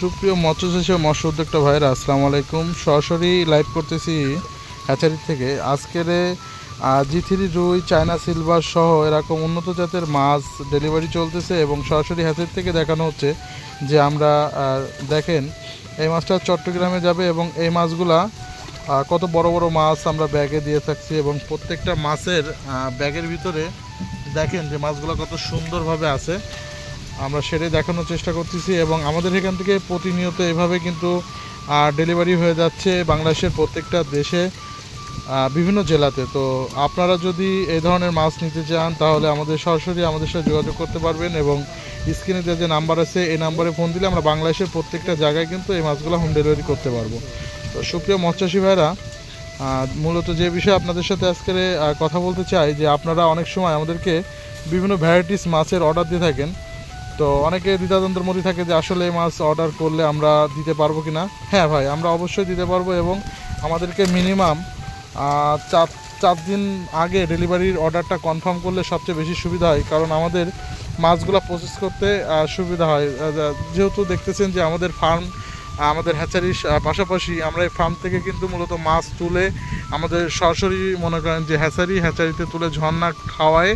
সুপ্রিয় মৎস্যচাষী ও মৎস্য উদ্যোক্তা ভাইরা আসসালামু আলাইকুম। সরাসরি লাইভ করতেছি হ্যাচারি থেকে। আজকের G3 রুই, চায়না সিলভার সহ এরকম উন্নত জাতের মাছ ডেলিভারি চলতেছে এবং সরাসরি হ্যাচারি থেকে দেখানো হচ্ছে যে আমরা দেখেন এই মাছটা চট্টগ্রামে যাবে এবং এই মাছগুলা কত বড় বড় মাছ আমরা ব্যাগে দিয়ে থাকছি এবং প্রত্যেকটা মাছের ব্যাগের ভিতরে দেখেন যে মাছগুলো কত সুন্দরভাবে আছে, আমরা সেটাই দেখানোর চেষ্টা করতেছি। এবং আমাদের এখান থেকে প্রতিনিয়ত এভাবে কিন্তু ডেলিভারি হয়ে যাচ্ছে বাংলাদেশের প্রত্যেকটা দেশে, বিভিন্ন জেলাতে। তো আপনারা যদি এই ধরনের মাছ নিতে চান তাহলে সরাসরি আমাদের সাথে যোগাযোগ করতে পারবেন এবং স্ক্রিনে যে নাম্বার আছে এই নাম্বারে ফোন দিলে আমরা বাংলাদেশের প্রত্যেকটা জায়গায় কিন্তু এই মাছগুলো হোম ডেলিভারি করতে পারবো। তো সুপ্রিয় মৎস্যচাষী ভাইরা, মূলত যে বিষয়ে আপনাদের সাথে আজকে কথা বলতে চাই যে আপনারা অনেক সময় আমাদেরকে বিভিন্ন ভ্যারাইটিস মাছের অর্ডার দিয়ে থাকেন। তো অনেকে দ্বিধাদ্বন্দ্বের মধ্যে থাকে যে আসলে এই মাছ অর্ডার করলে আমরা দিতে পারবো কি না। হ্যাঁ ভাই, আমরা অবশ্যই দিতে পারবো এবং আমাদেরকে মিনিমাম 4 দিন আগে ডেলিভারির অর্ডারটা কনফার্ম করলে সবচেয়ে বেশি সুবিধা হয়, কারণ আমাদের মাছগুলো প্রসেস করতে সুবিধা হয়। যেহেতু দেখতেছেন যে আমাদের ফার্ম, আমাদের হ্যাচারির পাশাপাশি আমরা এই ফার্ম থেকে কিন্তু মূলত মাছ তুলে আমাদের সরাসরি মনে করেন যে হ্যাচারিতে তুলে ঝর্ণা খাওয়ায়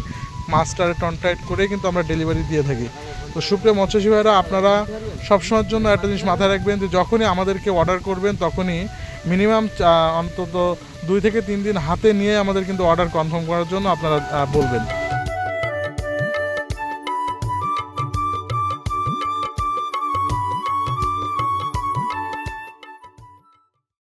মাছটারে কন্ট্যাক্ট করে কিন্তু আমরা ডেলিভারি দিয়ে থাকি। তো সুপ্রিয় মৎস্যচাষী ভাইরা, আপনারা সবসময়ের জন্য একটা জিনিস মাথায় রাখবেন যে যখনই আমাদেরকে অর্ডার করবেন তখনই মিনিমাম অন্তত 2 থেকে 3 দিন হাতে নিয়ে আমাদের কিন্তু অর্ডার কনফার্ম করার জন্য আপনারা বলবেন।